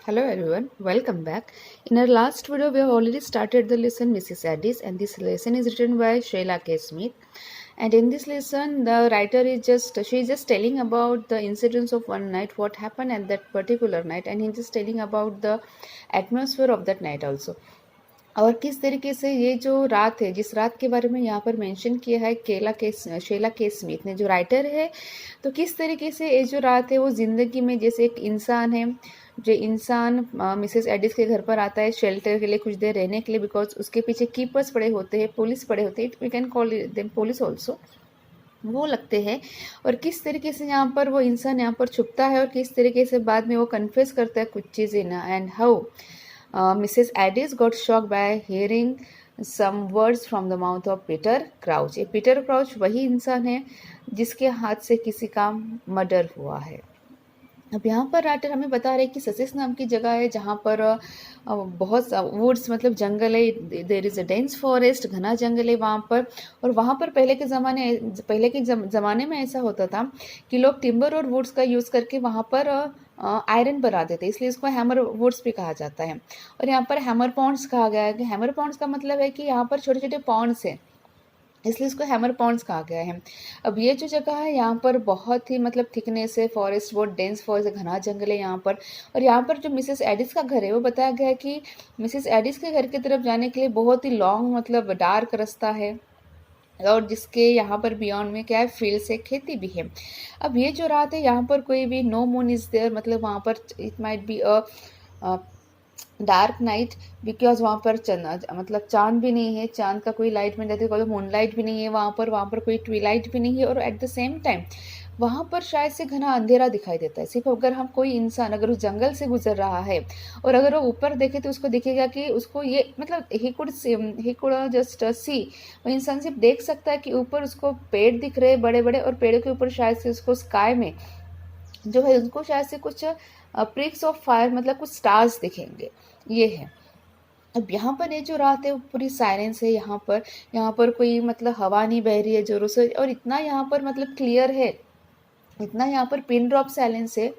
Hello everyone, welcome back. In our last video, we have already started the lesson Mrs. Addis, and this lesson is written by Sheila K. Smith. And in this lesson, the writer is just telling about the incidents of one night, what happened at that particular night, and he's just telling about the atmosphere of that night also. और किस तरीके से ये जो रात है, जिस रात के बारे में यहाँ पर मेंशन किया है शेला के स्मिथ ने, जो राइटर है, तो किस तरीके से ये जो रात है वो ज़िंदगी में, जैसे एक इंसान है, जो इंसान मिसेस एडिस के घर पर आता है शेल्टर के लिए, कुछ देर रहने के लिए, बिकॉज उसके पीछे कीपर्स पड़े होते हैं, पुलिस पड़े होते हैं, we can call them police also, वो लगते हैं। और किस तरीके से यहाँ पर वो इंसान यहाँ पर छुपता है और किस तरीके से बाद में वो कन्फेस करता है कुछ चीज़ें ना, and how Mrs. Addis got shocked by hearing some words from the mouth of Peter Crouch. ये पीटर क्राउच वही इंसान है जिसके हाथ से किसी का मर्डर हुआ है। अब यहाँ पर राइटर हमें बता रहे हैं कि ससेक्स नाम की जगह है जहाँ पर बहुत वुड्स मतलब जंगल है, there is a dense forest, घना जंगल है वहाँ पर। और वहाँ पर पहले के ज़माने में ऐसा होता था कि लोग टिम्बर और वुड्स का यूज़ करके वहाँ पर आयरन बनाते थे, इसलिए इसको हैमर वुड्स भी कहा जाता है। और यहाँ पर हैमर पॉन्ड्स कहा गया है कि हैमर पॉन्ड्स का मतलब है कि यहाँ पर छोटे छोटे पॉन्ड्स हैं, इसलिए इसको हैमर पॉन्ड्स कहा गया है। अब ये जो जगह है यहाँ पर बहुत ही मतलब थिकनेस है, फॉरेस्ट बहुत डेंस फॉरेस्ट, घना जंगल है यहाँ पर। और यहाँ पर जो मिसेस एडिस का घर है वो बताया गया है कि मिसेस एडिस के घर की तरफ जाने के लिए बहुत ही लॉन्ग मतलब डार्क रास्ता है, और जिसके यहाँ पर बियॉन्ड में क्या है, फील्ड से खेती भी है। अब ये जो रात है यहाँ पर कोई भी नो मून इज देयर, मतलब वहाँ पर it might be a dark night, because वहाँ पर मतलब चांद भी नहीं है, चांद का कोई लाइट में जैसे कोई मून लाइट भी नहीं है वहाँ पर कोई ट्विलाइट भी नहीं है। और एट द सेम टाइम वहाँ पर शायद से घना अंधेरा दिखाई देता है। सिर्फ अगर हम कोई इंसान अगर उस जंगल से गुजर रहा है और अगर वो ऊपर देखे तो उसको दिखेगा कि उसको ये मतलब ही कुड जस्ट सी, वो इंसान सिर्फ देख सकता है कि ऊपर उसको पेड़ दिख रहे हैं बड़े बड़े, और पेड़ों के ऊपर शायद से उसको स्काई में जो है उनको शायद से कुछ प्रिक्स ऑफ फायर मतलब कुछ स्टार्स दिखेंगे, ये है। अब यहाँ पर ये जो रात है वो पूरी साइलेंस है, यहाँ पर कोई मतलब हवा नहीं बह रही है जोरों से, और इतना यहाँ पर मतलब क्लियर है, इतना यहाँ पर पिन ड्रॉप साइलेंस है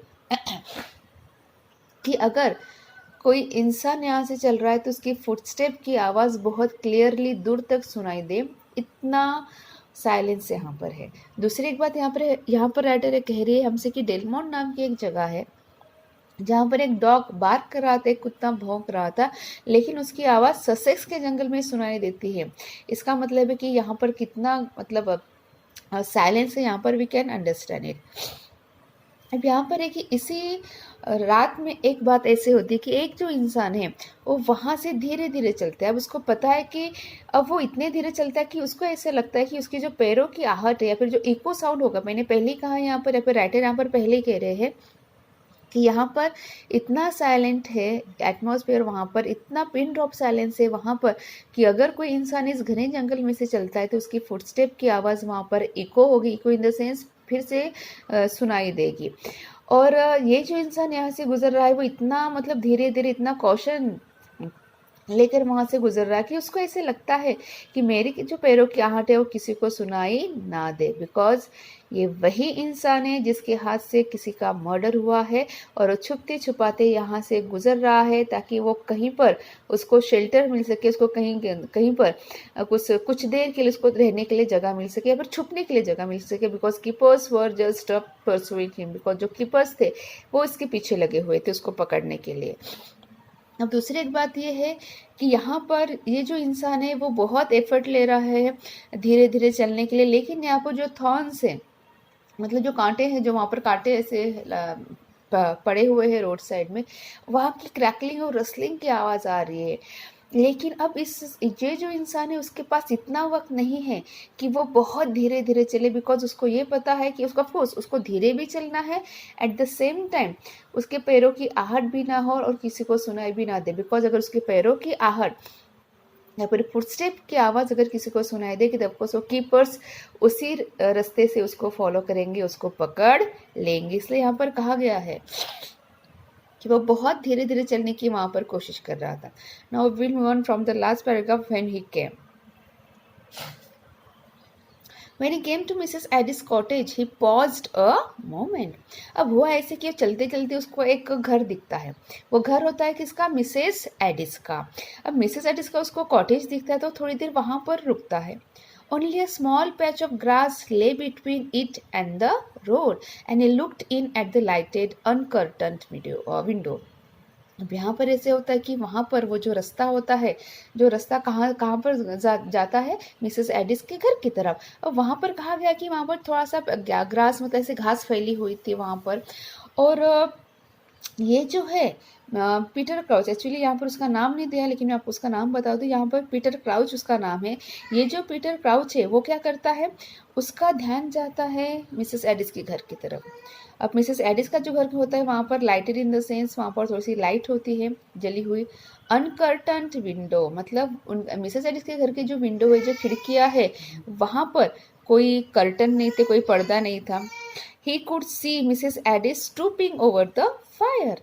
कि अगर कोई इंसान यहाँ से चल रहा है तो उसकी फुटस्टेप की आवाज़ बहुत क्लियरली दूर तक सुनाई दे, इतना साइलेंस यहाँ पर है। दूसरी एक बात यहाँ पर राइटर कह रही है हमसे कि डेलमोंट नाम की एक जगह है जहाँ पर एक डॉग बार्क कर रहा था, एक कुत्ता भौंक रहा था, लेकिन उसकी आवाज़ ससेक्स के जंगल में सुनाई देती है। इसका मतलब है कि यहाँ पर कितना मतलब साइलेंस है, यहाँ पर वी कैन अंडरस्टैंड इट। अब यहाँ पर है कि इसी रात में एक बात ऐसे होती है कि एक जो इंसान है वो वहाँ से धीरे धीरे चलता है। अब उसको पता है कि अब वो इतने धीरे चलता है कि उसको ऐसे लगता है कि उसकी जो पैरों की आहट है या फिर जो इको साउंड होगा, मैंने पहले ही कहा यहाँ पर या फिर राइटर यहाँ पर पहले ही कह रहे हैं कि यहाँ पर इतना साइलेंट है एटमॉस्फेयर, वहाँ पर इतना पिन ड्रॉप साइलेंस है वहाँ पर कि अगर कोई इंसान इस घने जंगल में से चलता है तो उसकी फुटस्टेप की आवाज़ वहाँ पर इको होगी, इको इन द सेंस फिर से सुनाई देगी। और ये जो इंसान यहाँ से गुजर रहा है वो इतना मतलब धीरे धीरे इतना कॉशन लेकर वहाँ से गुजर रहा है कि उसको ऐसे लगता है कि मेरी जो पैरों की आहट है वो किसी को सुनाई ना दे, बिकॉज ये वही इंसान है जिसके हाथ से किसी का मर्डर हुआ है और वो छुपते छुपाते यहाँ से गुजर रहा है ताकि वो कहीं पर उसको शेल्टर मिल सके, उसको कहीं पर कुछ देर के लिए उसको रहने के लिए जगह मिल सके या फिर छुपने के लिए जगह मिल सके, because keepers were just pursuing him, because जो कीपर्स थे वो इसके पीछे लगे हुए थे उसको पकड़ने के लिए। अब दूसरी एक बात ये है कि यहाँ पर ये जो इंसान है वो बहुत एफर्ट ले रहा है धीरे धीरे चलने के लिए, लेकिन यहाँ पर जो थॉर्न्स हैं मतलब जो कांटे हैं, जो वहाँ पर कांटे ऐसे पड़े हुए हैं रोड साइड में, वहाँ की क्रैकलिंग और रसलिंग की आवाज़ आ रही है। लेकिन अब ये जो इंसान है उसके पास इतना वक्त नहीं है कि वो बहुत धीरे धीरे चले, बिकॉज उसको ये पता है कि उसको ऑफकोर्स उसको धीरे भी चलना है, एट द सेम टाइम उसके पैरों की आहट भी ना हो और किसी को सुनाई भी ना दे, बिकॉज अगर उसके पैरों की आहट या फिर फुटस्टेप की आवाज़ अगर किसी को सुनाई दे कि तब को सो कीपर्स उसी रास्ते से उसको फॉलो करेंगे, उसको पकड़ लेंगे। इसलिए यहाँ पर कहा गया है कि वो बहुत धीरे धीरे चलने की वहाँ पर कोशिश कर रहा था। Now will move on from the last paragraph when he came. When he came to Mrs. Addis cottage, he paused a moment. अब हुआ ऐसे कि चलते चलते उसको एक घर दिखता है. वो घर होता है किसका? मिसेस एडिस का. अब मिसेस एडिस का उसको कॉटेज दिखता है तो थोड़ी देर वहां पर रुकता है. Only a small patch of grass lay between it and the road, and he looked in at the lighted, uncurtained window. अब यहाँ पर ऐसे होता है कि वहाँ पर वो जो रास्ता होता है, जो रास्ता कहाँ कहाँ पर जाता है मिसेस एडिस के घर की तरफ. और वहाँ पर कहा गया कि वहाँ पर थोड़ा सा ग्रास मतलब ऐसे घास फैली हुई थी वहाँ पर. और ये जो है पीटर क्राउच, एक्चुअली यहाँ पर उसका नाम नहीं दिया लेकिन मैं आपको उसका नाम बता दूँ. यहाँ पर पीटर क्राउच उसका नाम है. ये जो पीटर क्राउच है वो क्या करता है, उसका ध्यान जाता है मिसेस एडिस के घर की तरफ. अब मिसेस एडिस का जो घर होता है वहाँ पर लाइटेड इन द सेंस वहाँ पर थोड़ी सी लाइट होती है जली हुई. अनकर्टन्ड विंडो मतलब मिसेस एडिस के घर की जो विंडो है, जो खिड़कियाँ है, वहाँ पर कोई कर्टन नहीं थे, कोई पर्दा नहीं था. He could see Mrs Aedes stooping over the fire.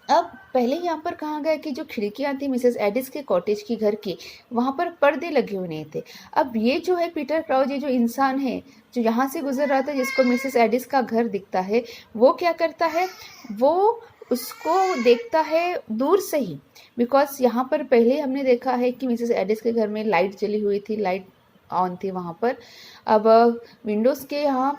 अब पहले यहाँ पर कहा गया कि जो खिड़कियाँ थी मिसेस एडिस के कॉटेज की घर की, वहाँ पर पर्दे लगे हुए नहीं थे. अब ये जो है पीटर क्राउच, ये जो इंसान है जो यहाँ से गुजर रहा था, जिसको मिसेस एडिस का घर दिखता है, वो क्या करता है, वो उसको देखता है दूर से ही. बिकॉज यहाँ पर पहले हमने देखा है कि मिसेस एडिस के घर में लाइट जली हुई थी, लाइट ऑन थी वहाँ पर. अब विंडोज़ के यहाँ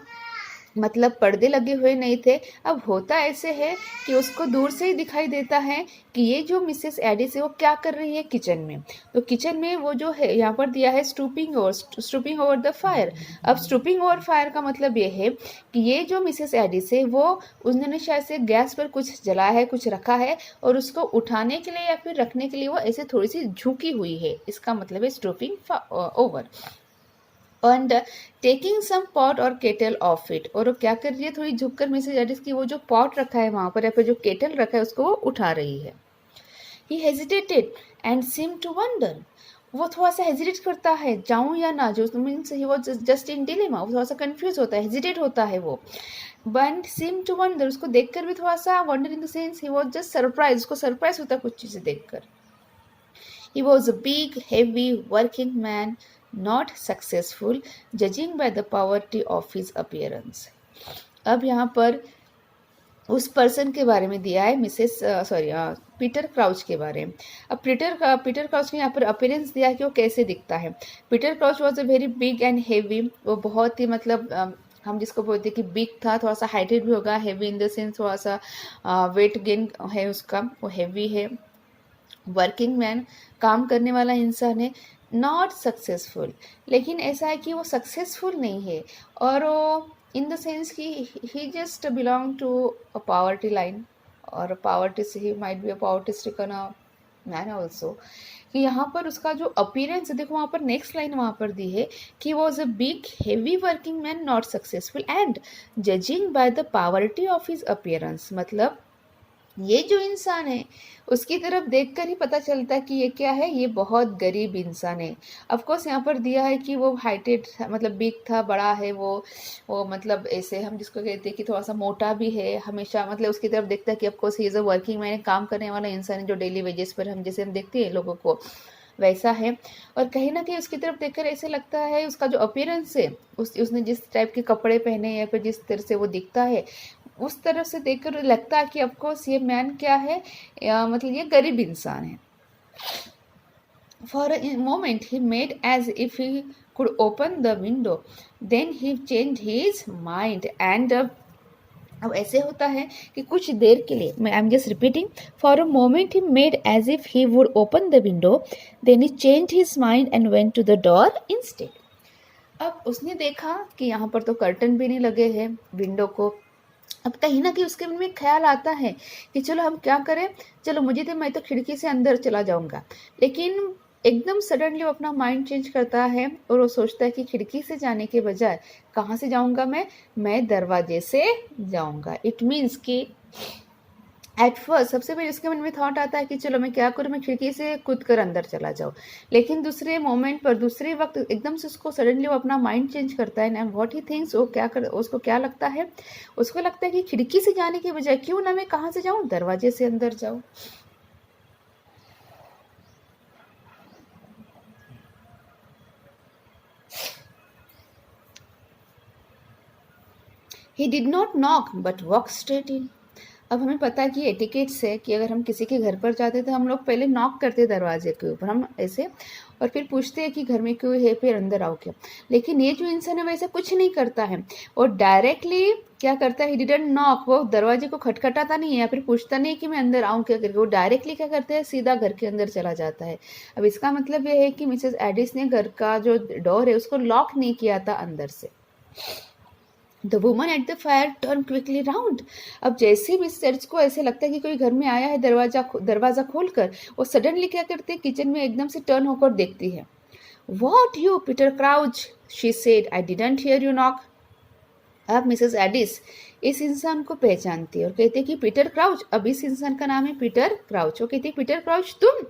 मतलब पर्दे लगे हुए नहीं थे. अब होता ऐसे है कि उसको दूर से ही दिखाई देता है कि ये जो मिसेस एडिस है वो क्या कर रही है किचन में. तो किचन में वो जो है यहाँ पर दिया है स्टूपिंग ओवर द फायर. अब स्टूपिंग ओवर फायर का मतलब ये है कि ये जो मिसेस एडिस है वो उन्होंने शायद से गैस पर कुछ जलाया है, कुछ रखा है, और उसको उठाने के लिए या फिर रखने के लिए वो ऐसे थोड़ी सी झुकी हुई है. इसका मतलब है stooping over. And taking some pot और केटल ऑफ इट. और वो क्या कर रही है, थोड़ी झुककर मिसेस एडिस की वो जो पॉट रखा है वहाँ पर या फिर जो केटल रखा है उसको वो उठा रही है. He hesitated and seem to wonder. वो थोड़ा सा हेजिटेट करता है, जाऊं या ना, जो means he was just in dilemma. वो थोड़ा सा कंफ्यूज होता है, हेजिटेट होता है वो. बट सीम टू वंडर, उसको देखकर भी थोड़ा सा wonder in the sense he was just surprise. उसको सरप्राइज होता है कुछ चीज़ें देखकर. He was a big, heavy, working man, not successful, judging by the poverty of his appearance. अब यहाँ पर उस पर्सन के बारे में दिया है पीटर क्राउच के बारे में. अब पीटर क्राउच ने यहाँ पर अपीयरेंस दिया है कि वो कैसे दिखता है. Peter crouch was a very big and heavy. वो बहुत ही मतलब हम जिसको बोलते हैं कि बिग था, थोड़ा सा हाइटेड भी होगा, हेवी इन द सेंस थोड़ा सा वेट गेन है उसका, वो हेवी है. वर्किंग मैन, काम करने वाला इंसान है. नॉट सक्सेसफुल, लेकिन ऐसा है कि वो सक्सेसफुल नहीं है. और वो इन द सेंस कि he just belong to a poverty line, और पावर्टी से he might be a poverty stricken man also. कि यहाँ पर उसका जो अपीयरेंस देखो, वहाँ पर नेक्स्ट लाइन वहाँ पर दी है कि was a big heavy working man not successful and judging by the poverty of his appearance. मतलब ये जो इंसान है उसकी तरफ देखकर ही पता चलता है कि ये क्या है, ये बहुत गरीब इंसान है. ऑफकोर्स यहाँ पर दिया है कि वो हाइटेड मतलब बिग था, बड़ा है वो मतलब ऐसे हम जिसको कहते हैं कि थोड़ा सा मोटा भी है हमेशा, मतलब उसकी तरफ देखता है कि of course he is a working man, काम करने वाला इंसान है जो डेली वेजेस पर हम जैसे हम देखते हैं लोगों को वैसा है. और कहीं ना कहीं उसकी तरफ देखकर ऐसे लगता है उसका जो अपीयरेंस है, उसने जिस टाइप के कपड़े पहने या फिर जिस तरह से वो दिखता है, उस तरफ से देखकर लगता है कि ऑफकोर्स ये मैन क्या है, मतलब ये गरीब इंसान है. For a moment he made as if he could open the window, then he change his mind and अब ऐसे होता है कि कुछ देर के लिए, I am just repeating, for a moment he made as if he would open the window, then he change his mind and went to the door instead. अब उसने देखा कि यहाँ पर तो कर्टन भी नहीं लगे हैं विंडो को. अब कहीं ना कहीं उसके मन में ख्याल आता है कि चलो हम क्या करें, चलो मैं तो खिड़की से अंदर चला जाऊंगा. लेकिन एकदम सडनली वो अपना माइंड चेंज करता है और वो सोचता है कि खिड़की से जाने के बजाय कहाँ से जाऊंगा, मैं दरवाजे से जाऊंगा. इट मीन्स कि एट फर्स्ट सबसे पहले उसके मन में थॉट आता है कि चलो मैं क्या करूँ, मैं खिड़की से कूद कर अंदर चला जाऊँ. लेकिन दूसरे मोमेंट पर, दूसरे वक्त एकदम से उसको सडनली वो अपना माइंड चेंज करता है. एंड व्हाट ही थिंक्स, उसको क्या लगता है, उसको लगता है कि खिड़की से जाने के बजाय क्यों ना मैं कहाँ से जाऊँ, दरवाजे से अंदर जाऊँ. He did not knock but walk straight in. अब हमें पता है कि एटिकेट्स है कि अगर हम किसी के घर पर जाते हैं तो हम लोग पहले नॉक करते हैं दरवाजे के ऊपर, हम ऐसे, और फिर पूछते हैं कि घर में क्यों है, फिर अंदर आओ क्या। लेकिन ये जो इंसान है वैसे कुछ नहीं करता है, और डायरेक्टली क्या करता है, ही डिडंट नॉक, वो दरवाजे को खटखटाता नहीं है या फिर पूछता नहीं कि मैं अंदर आऊँ क्या करके, वो डायरेक्टली क्या करता है, सीधा घर के अंदर चला जाता है। अब इसका मतलब ये है कि मिसेस एडिस ने घर का जो डोर है उसको लॉक नहीं किया था अंदर से। The woman at the fire turn quickly round. अब जैसे ही मिस एडिस को ऐसे लगता है कि कोई घर में आया है दरवाजा खोलकर, वो सडनली क्या करते हैं, किचन में एकदम से टर्न होकर देखती है। What you Peter crouch, she said, I didn't here you knock. अब मिसेस एडिस इस इंसान को पहचानती है और कहती है कि पीटर क्राउच। अब इस इंसान का नाम है पीटर क्राउच। वो कहती है पीटर क्राउच तुम,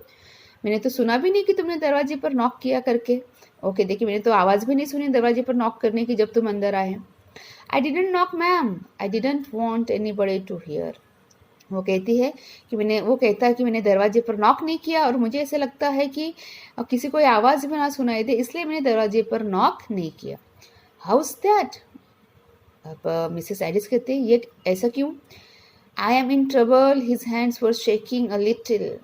मैंने तो सुना भी नहीं कि तुमने दरवाजे पर नॉक किया करके। वो कहती है कि मैंने तो आवाज़ भी नहीं सुनी दरवाजे पर नॉक करने की जब तुम अंदर आए। I didn't knock ma'am, I didn't want anybody to hear. वो कहती है कि वो कहता है कि मैंने दरवाजे पर नॉक नहीं किया और मुझे ऐसे लगता है कि किसी को आवाज़ भी ना सुनाई दे, इसलिए मैंने दरवाजे पर नॉक नहीं किया। House that. अब मिसेस एडिस कहते हैं ये ऐसा क्यों। I am in trouble, his hands were shaking a little.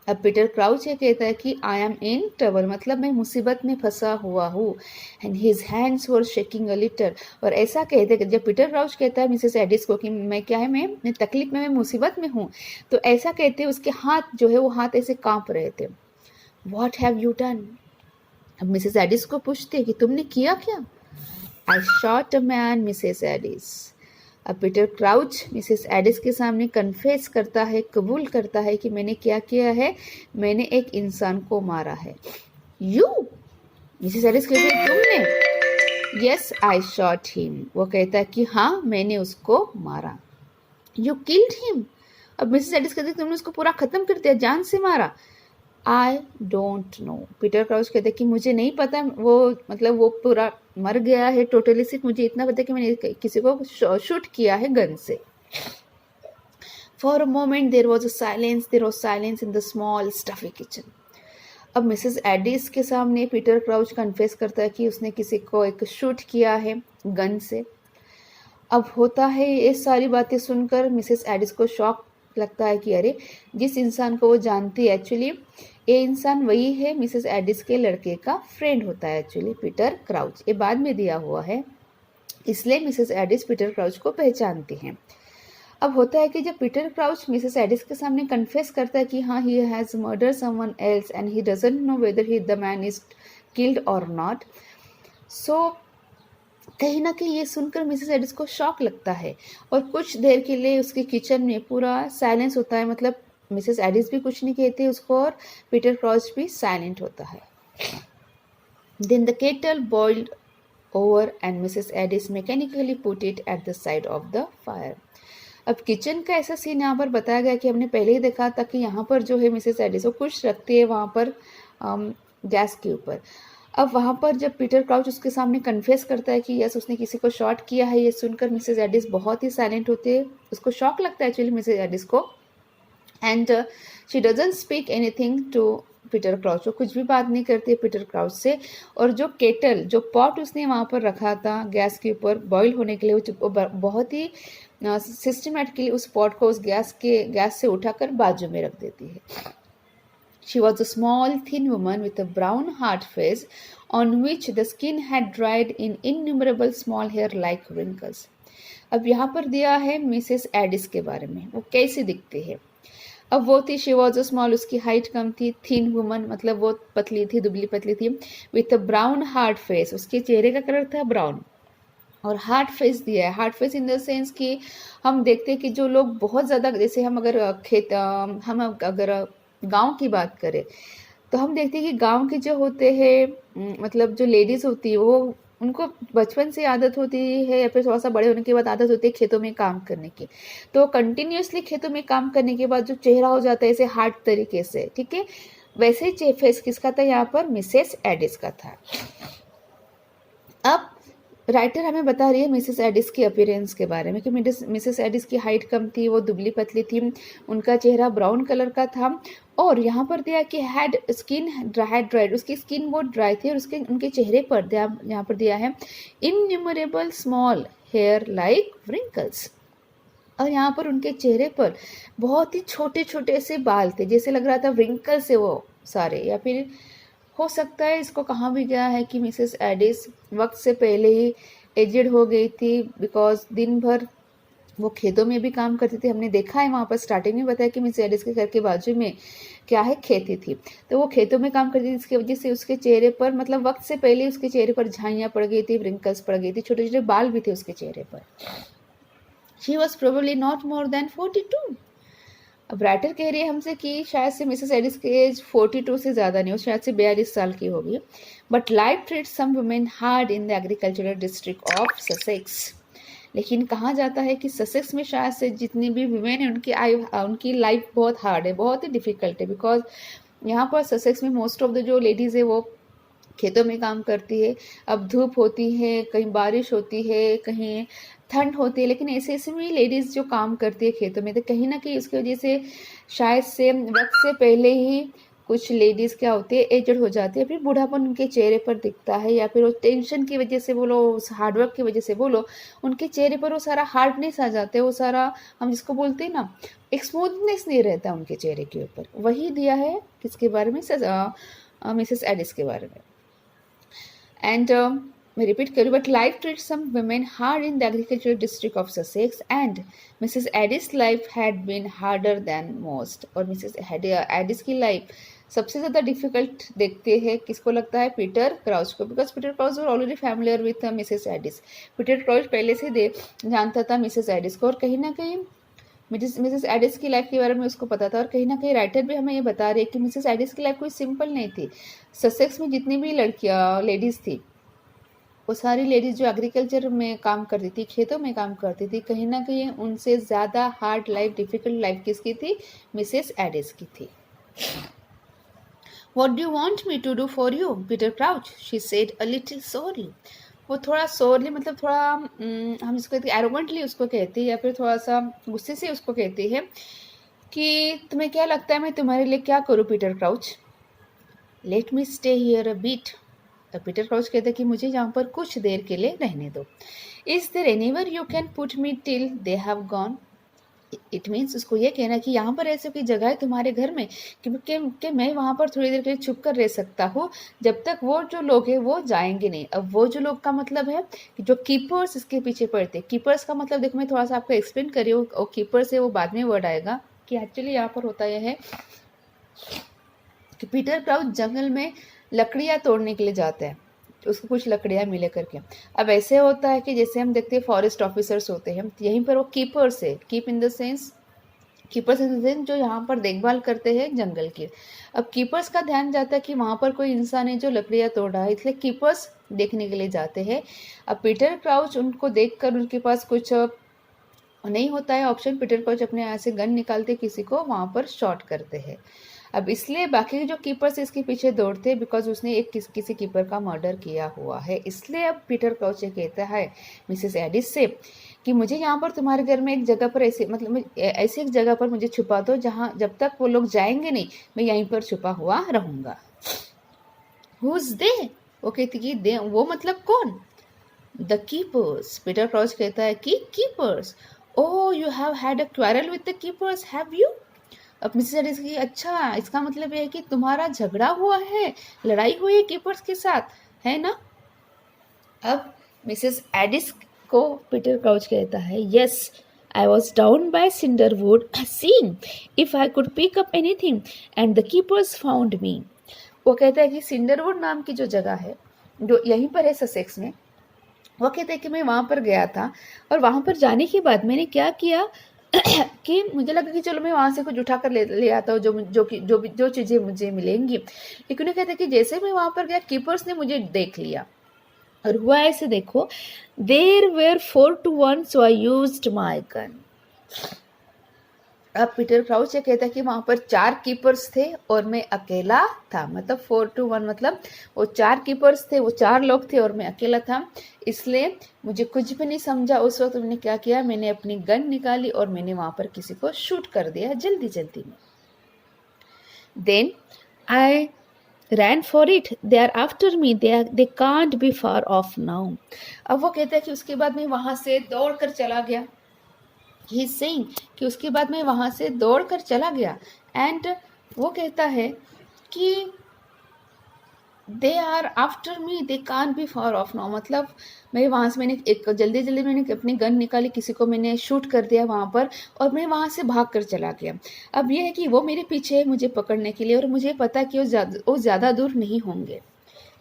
अब पीटर क्राउच ये कहता है कि आई एम इन ट्रबल, मतलब मैं मुसीबत में फंसा हुआ हूँ, and his hands were shaking a little. और ऐसा कहते हैं जब पीटर क्राउच कहता है मिसेस एडिस को कि मैं क्या है, मैं तकलीफ में, मैं मुसीबत में हूँ, तो ऐसा कहते हैं उसके हाथ जो है वो हाथ ऐसे कांप रहे थे। What have you done. अब मिसेस एडिस को पूछते हैं कि तुमने किया क्या। आई shot a man, Mrs Aedes. अब पीटर क्राउच मिसेस एडिस के सामने कन्फेस करता है, कबूल करता है कि मैंने क्या किया है, मैंने एक इंसान को मारा है। यू, मिसेस एडिस कहती है तुमने। Yes I shot him. वो कहता है कि हाँ मैंने उसको मारा। You killed him. अब मिसेस एडिस कहती है तुमने उसको पूरा खत्म कर दिया, जान से मारा। I don't know. Peter Crouch कहते हैं कि मुझे नहीं पता, वो मतलब वो पूरा मर गया है टोटली, सिर्फ मुझे इतना पता है कि मैंने किसी को शूट किया है गन से। For a moment there was silence in the small stuffy kitchen. अब मिसेस एडिस के सामने पीटर क्राउच कन्फेस करता है कि उसने किसी को एक शूट किया है गन से। अब होता है ये सारी बातें सुनकर मिसेस एडिस को शॉक लगता है कि अरे, जिस इंसान को वो जानती है एक्चुअली ये इंसान वही है, मिसेस एडिस के लड़के का फ्रेंड होता है एक्चुअली पीटर क्राउच। ये बाद में दिया हुआ है, इसलिए मिसेस एडिस पीटर क्राउच को पहचानती हैं। अब होता है कि जब पीटर क्राउच मिसेस एडिस के सामने कन्फेस करता है कि हाँ he has murder someone else and he doesn't know whether he the man is killed और नॉट, सो कहीं ना कहीं ये सुनकर मिसेस एडिस को शॉक लगता है और कुछ देर के लिए उसके किचन में पूरा साइलेंस होता है, मतलब मिसेस एडिस भी कुछ नहीं कहती उसको और पीटर क्राउच भी साइलेंट होता है। Then the kettle boiled over and Mrs Addis mechanically put it at the side of the fire. अब किचन का ऐसा सीन यहाँ पर बताया गया कि हमने पहले ही देखा था कि यहाँ पर जो है मिसेस एडिस वो कुछ रखती है वहाँ पर गैस के ऊपर। अब वहाँ पर जब पीटर क्राउच उसके सामने कन्फेस करता है कि यस उसने किसी को शॉट किया है, ये सुनकर मिसेस एडिस बहुत ही साइलेंट होती है, उसको शॉक लगता है एक्चुअली मिसेस एडिस को, and she doesn't speak anything to Peter Crouch. वो कुछ भी बात नहीं करती है पीटर क्राउच से। और जो केटल, जो पॉट उसने वहाँ पर रखा था गैस के ऊपर बॉईल होने के लिए, वो बहुत ही सिस्टमेटिकली उस पॉट को उस गैस से उठाकर बाजू में रख देती है। She was a small, thin woman with a brown, hard face on which the skin had dried in innumerable small hair-like wrinkles. अब यहाँ पर दिया है मिसेस एडिस के बारे में, वो कैसी दिखती है। अब वो थी, शी वॉज अ स्मॉल, उसकी हाइट कम थी, थिन वुमन मतलब वो पतली थी, दुबली पतली थी, with a brown hard face, उसके चेहरे का कलर था ब्राउन, और हार्ड फेस दिया है। Hard face in the sense कि हम देखते हैं कि जो लोग बहुत ज़्यादा, जैसे हम अगर गांव की बात करें तो हम देखते हैं कि गांव के जो होते हैं मतलब जो लेडीज़ होती है वो, उनको बचपन से आदत होती है या फिर थोड़ा सा बड़े होने के बाद आदत होती है खेतों में काम करने की, तो कंटिन्यूसली खेतों में काम करने के बाद जो चेहरा हो जाता है ऐसे हार्ड तरीके से, ठीक है, वैसे ही फेस किसका था यहाँ पर, मिसेस एडिस का था। अब राइटर हमें बता रही है मिसेस एडिस की अपीयरेंस के बारे में कि मिसेस एडिस की हाइट कम थी, वो दुबली पतली थी, उनका चेहरा ब्राउन कलर का था, और यहाँ पर दिया कि हैड ड्राइड, उसकी स्किन बहुत ड्राई थी, और उनके चेहरे पर यहाँ पर दिया है innumerable small hair like wrinkles। और यहाँ पर उनके चेहरे पर बहुत ही छोटे छोटे से बाल थे, जैसे लग रहा था व्रिंकल से वो सारे। या फिर हो सकता है इसको कहा भी गया है कि मिसेस एडिस वक्त से पहले ही एजेड हो गई थी, बिकॉज दिन भर वो खेतों में भी काम करती थी। हमने देखा है वहाँ पर स्टार्टिंग में बताया कि मिस एडिस के घर के बाजू में क्या है, खेती थी, तो वो खेतों में काम करती थी। इसकी वजह से उसके चेहरे पर मतलब वक्त से पहले उसके चेहरे पर झाइयाँ पड़ गई थी, व्रिंकल्स पड़ गई थी, छोटे छोटे बाल भी थे उसके चेहरे पर। She was probably not more than 42। अब राइटर कह रही है हमसे कि शायद से मिसेस एडिस की एज 42 से ज़्यादा नहीं हो, शायद से 42 साल की होगी। But life treats some women hard in the agricultural district of Sussex. लेकिन कहा जाता है कि ससेक्स में शायद से जितनी भी वुमेन है उनकी लाइफ बहुत हार्ड है, बहुत ही डिफिकल्ट है। बिकॉज यहाँ पर ससेक्स में मोस्ट ऑफ द जो लेडीज़ है वो खेतों में काम करती है। अब धूप होती है, कहीं बारिश होती है, कहीं ठंड होती है, लेकिन ऐसे ऐसे में लेडीज़ जो काम करती है खेतों में, तो कहीं ना कहीं उसकी वजह से शायद से वक्त से पहले ही कुछ लेडीज़ क्या होती है, एजड हो जाती है, फिर बूढ़ापन उनके चेहरे पर दिखता है। या फिर वो टेंशन की वजह से बोलो, उस हार्डवर्क की वजह से बोलो, उनके चेहरे पर वो सारा हार्डनेस आ जाता है, वो सारा हम जिसको बोलते हैं ना, एक स्मूथनेस नहीं रहता उनके चेहरे के ऊपर। वही दिया है किसके बारे में, मिसेस एडिस के बारे में। एंड मैं रिपीट करूँ, but life treats some women hard in the agricultural district of Sussex and Mrs Addis life had been harder than most. और मिसेस एडिस की लाइफ सबसे ज़्यादा डिफिकल्ट देखते हैं किसको लगता है, पीटर क्राउच को, because Peter Crouch were already familiar with Mrs Addis. Peter Crouch पहले से जानता था मिसेस एडिस को, और कहीं ना कहीं मिसेस एडिस की लाइफ के बारे में उसको पता था। और कहीं ना कहीं राइटर भी हमें ये बता रहे हैं कि मिसेस एडिस की लाइफ कोई सिंपल नहीं थी। ससेक्स में जितनी भी लड़कियां लेडीज़ थी, वो सारी लेडीज़ जो एग्रीकल्चर में काम करती थी, खेतों में काम करती थी, कहीं ना कहीं उनसे ज़्यादा हार्ड लाइफ, डिफिकल्ट लाइफ किसकी थी, मिसेस एडिस की थी। What do you want me to do for you, Peter Crouch? She said a little sorry. वो थोड़ा सोरली मतलब थोड़ा हम इसको एरोगेंटली उसको कहती है, या फिर थोड़ा सा गुस्से से उसको कहती है कि तुम्हें क्या लगता है मैं तुम्हारे लिए क्या करूँ Peter Crouch. Let me stay here a bit. Peter Crouch कहते हैं कि मुझे यहाँ पर कुछ देर के लिए रहने दो। Is there anywhere you can put me till they have gone. It means उसको ये कहना कि यहाँ पर ऐसी कोई जगह है तुम्हारे घर में कि मैं वहाँ पर थोड़ी देर के लिए छुप कर रह सकता हूँ जब तक वो जो लोग हैं वो जाएंगे नहीं। अब वो जो लोग का मतलब है कि जो कीपर्स इसके पीछे पड़ते हैं। कीपर्स का मतलब देखो मैं थोड़ा सा आपको एक्सप्लेन करी हूँ, और कीपर्स है वो बाद में वर्ड आएगा कि एक्चुअली यहाँ पर होता यह है कि पीटर क्राउच जंगल में लकड़ियाँ तोड़ने के लिए जाते हैं, उसको कुछ लकड़ियाँ मिले करके। अब ऐसे होता है कि जैसे हम देखते हैं फॉरेस्ट ऑफिसर्स होते हैं, यहीं पर वो कीपर्स है, कीप इन द सेंस जो यहाँ पर देखभाल करते हैं जंगल की। अब कीपर्स का ध्यान जाता है कि वहाँ पर कोई इंसान है जो लकड़ियाँ तोड़ रहा है, इसलिए कीपर्स देखने के लिए जाते हैं। अब पीटर क्राउच उनको देखकर उनके पास कुछ नहीं होता है ऑप्शन, पीटर क्राउच अपने यहाँ से गन निकालते किसी को वहाँ पर शॉट करते हैं। अब इसलिए बाकी जो कीपर्स इसके पीछे दौड़ते हैं बिकॉज उसने एक किसी कीपर का मर्डर किया हुआ है। इसलिए अब पीटर क्राउच कहता है मिसेस एडिस से कि मुझे यहाँ पर तुम्हारे घर में एक जगह पर ऐसी एक जगह पर मुझे छुपा दो जहाँ जब तक वो लोग जाएंगे नहीं मैं यहीं पर छुपा हुआ रहूंगा। हुज दे, वो कहती कि दे वो मतलब कौन, द कीपर्स। पीटर क्राउच कहता है कि keepers. Oh you have had a quarrel with the keepers have you. अब मिसेस एडिस की अच्छा इसका मतलब है कि तुम्हारा झगड़ा हुआ है, लड़ाई हुई है कीपर्स के साथ, है ना। अब मिसेस एडिस को पीटर क्राउच कहता है yes I was down by Cinderwood seeing if I could pick up anything and the keepers found me. वो कहता है कि सिंडरवुड नाम की जो जगह है जो यहीं पर है ससेक्स में, वो कहते हैं कि मैं वहाँ पर गया था और वहाँ पर जाने के बाद मैंने क्या किया कि मुझे लगा कि चलो मैं वहाँ से कुछ उठा कर ले आता हूँ जो चीज़ें मुझे मिलेंगी। लेकिन उन्हें कहते हैं कि जैसे मैं वहाँ पर गया कीपर्स ने मुझे देख लिया और हुआ ऐसे देखो there were 4 to 1 so I used my gun. अब पीटर क्राउच ये कहता है कि वहां पर 4 कीपर्स थे और मैं अकेला था, मतलब 4 to 1 मतलब वो 4 कीपर्स थे, वो 4 लोग थे और मैं अकेला था। इसलिए मुझे कुछ भी नहीं समझा उस वक्त मैंने क्या किया, मैंने अपनी गन निकाली और मैंने वहां पर किसी को शूट कर दिया जल्दी जल्दी में। Then I ran for it, they are after me, they can't be far off now. अब वो कहता है कि उसके बाद में वहाँ से दौड़ कर चला गया, ही इज सेइंग कि उसके बाद में वहाँ से दौड़ कर चला गया। एंड वो कहता है कि they are after me, they can be far off now, मतलब मैं वहाँ से मैंने एक जल्दी जल्दी मैंने अपनी गन निकाली, किसी को मैंने शूट कर दिया वहाँ पर और मैं वहाँ से भाग कर चला गया। अब ये है कि वो मेरे पीछे है मुझे पकड़ने के लिए और मुझे पता है कि वो ज़्यादा दूर नहीं होंगे।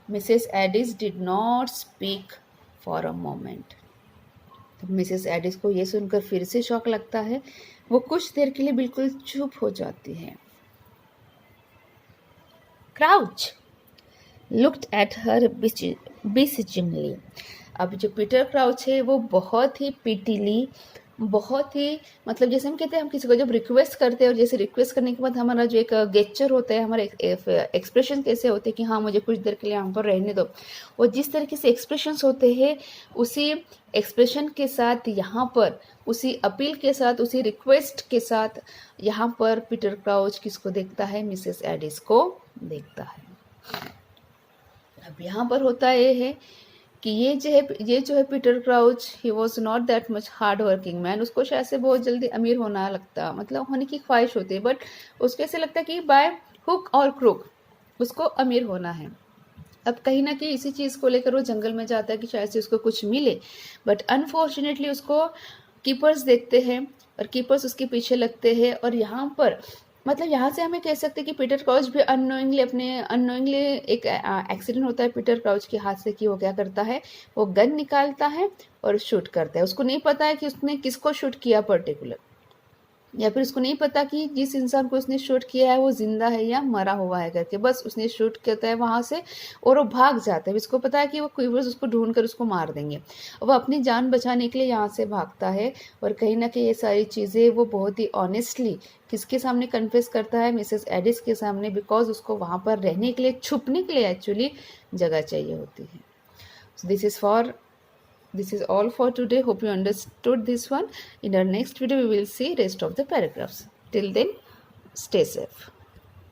Mrs Aedes did not speak for a moment. Mrs Addis को ये सुनकर फिर से शौक लगता है, वो कुछ देर के लिए बिल्कुल चुप हो जाती है। Crouch looked at her beseechingly। अब जो पीटर क्राउच है वो बहुत ही पिटीली, बहुत ही मतलब जैसे हम कहते हैं हम किसी को जब रिक्वेस्ट करते हैं और जैसे रिक्वेस्ट करने के बाद हमारा जो एक गेस्चर होता है, हमारे एक्सप्रेशन कैसे होते हैं कि हाँ मुझे कुछ देर के लिए यहाँ पर रहने दो, वो जिस तरीके से एक्सप्रेशंस होते हैं उसी एक्सप्रेशन के साथ यहाँ पर, उसी अपील के साथ, उसी रिक्वेस्ट के साथ यहाँ पर पीटर क्राउच किसको देखता है, मिसेस एडिस को देखता है। अब यहाँ पर होता ये है कि ये जो है Peter crouch, he was not that much hard working man. उसको शायद से बहुत जल्दी अमीर होना लगता, मतलब होने की ख्वाहिश होती है, बट उसको ऐसे लगता है कि बाय हुक और क्रूक उसको अमीर होना है। अब कहीं ना कहीं इसी चीज़ को लेकर वो जंगल में जाता है कि शायद से उसको कुछ मिले, बट अनफॉर्चुनेटली उसको कीपर्स देखते हैं और कीपर्स उसके पीछे लगते हैं। और यहाँ पर मतलब यहाँ से हमें कह सकते हैं कि पीटर क्राउच भी अननोइंगली एक एक्सीडेंट होता है पीटर क्राउच के हाथ से कि वो क्या करता है, वो गन निकालता है और शूट करता है। उसको नहीं पता है कि उसने किसको शूट किया पर्टिकुलर, या फिर उसको नहीं पता कि जिस इंसान को उसने शूट किया है वो जिंदा है या मरा हुआ है करके, बस उसने शूट करता है वहाँ से और वो भाग जाता है। उसको पता है कि वो क्वीवर्स उसको ढूंढ कर उसको मार देंगे, वो अपनी जान बचाने के लिए यहाँ से भागता है। और कहीं ना कहीं ये सारी चीज़ें वो बहुत ही ऑनेस्टली किसके सामने कन्फेस करता है, मिसेस एडिस के सामने, बिकॉज उसको वहाँ पर रहने के लिए, छुपने के लिए एक्चुअली जगह चाहिए होती है। So this is all for today. Hope you understood this one. In our next video we will see rest of the paragraphs. Till then, stay safe.